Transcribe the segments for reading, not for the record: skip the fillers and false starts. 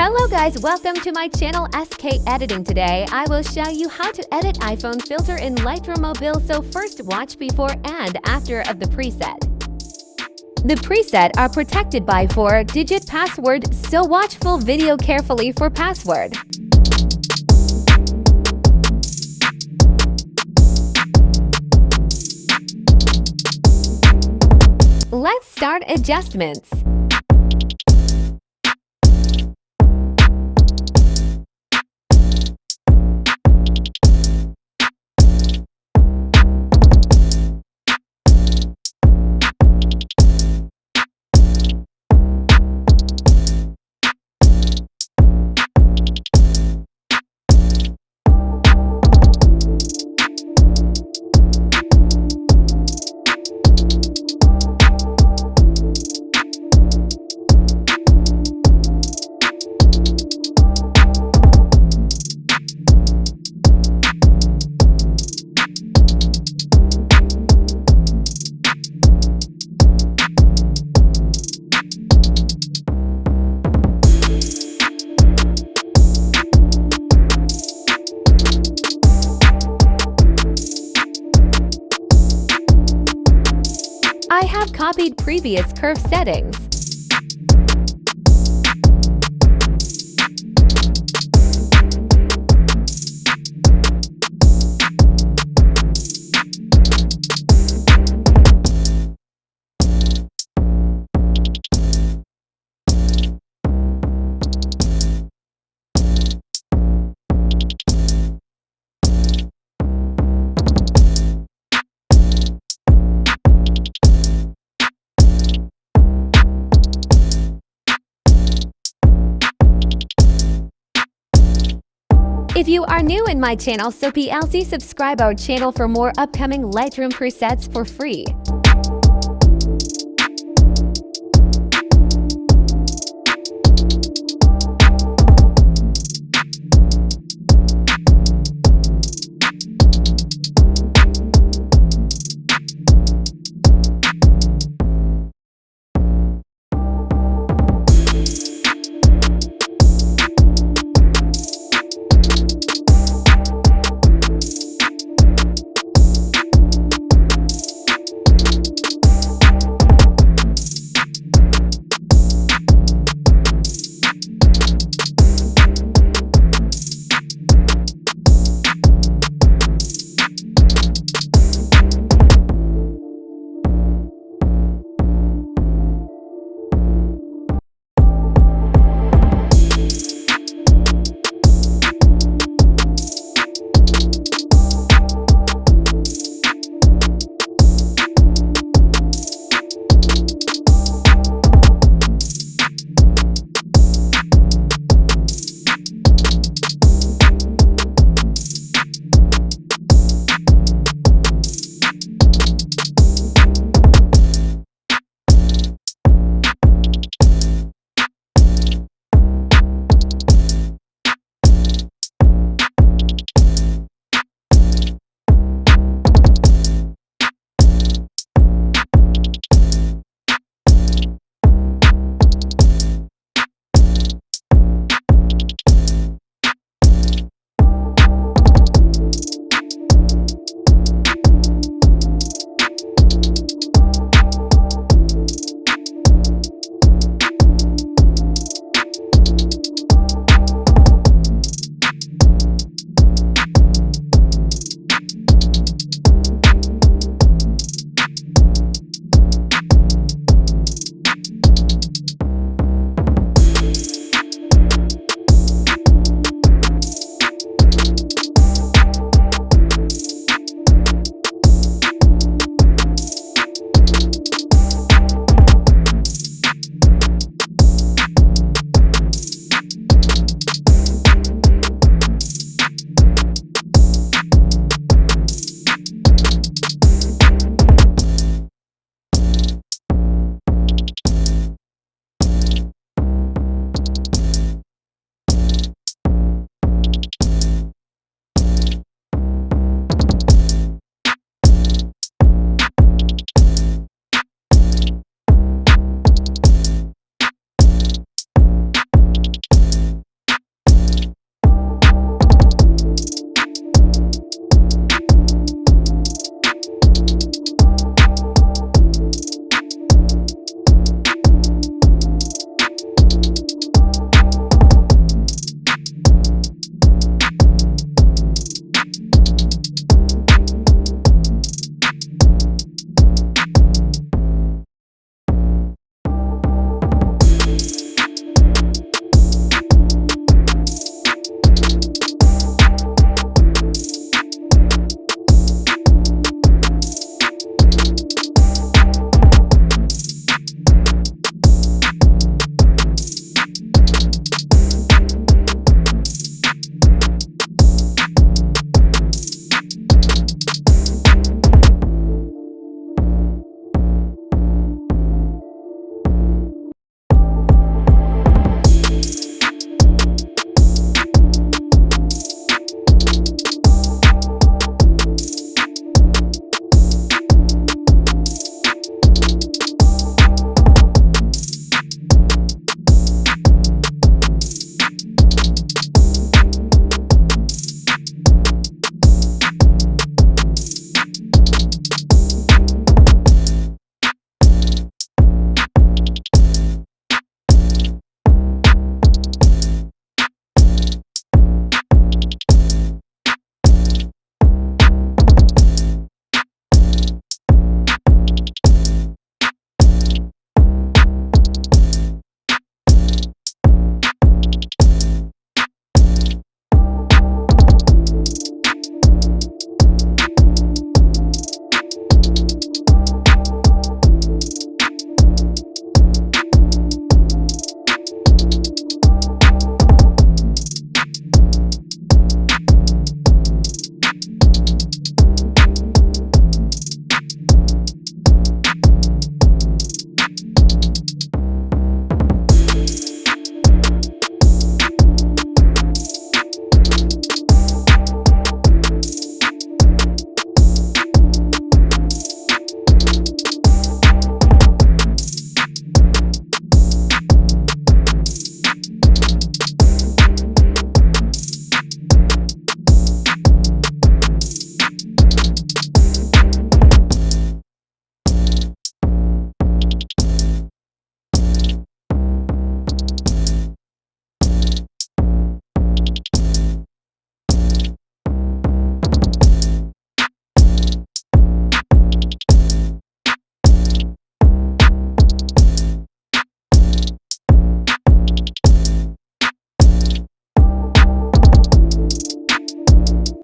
Hello guys, welcome to my channel SK Editing. Today I will show you how to edit iPhone filter in Lightroom Mobile. So first watch before and after of the preset. The preset are protected by 4-digit password, so watch full video carefully for password. Let's start adjustments. I have copied previous curve settings. If you are new in my channel, so please subscribe our channel for more upcoming Lightroom presets for free.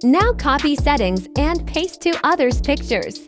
Now copy settings and paste to others' pictures.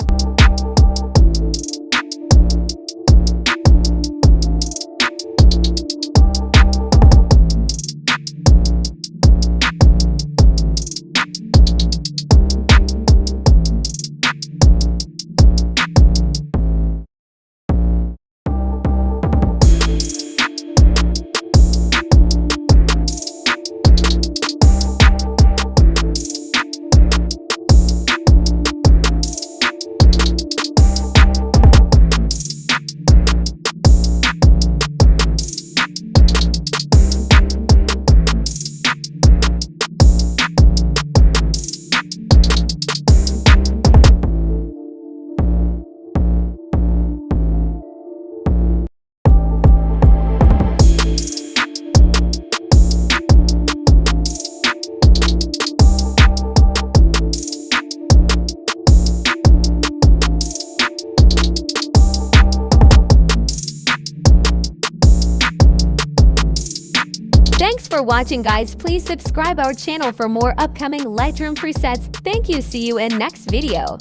Thanks for watching, guys. Please subscribe our channel for more upcoming Lightroom presets. Thank you. See you in next video.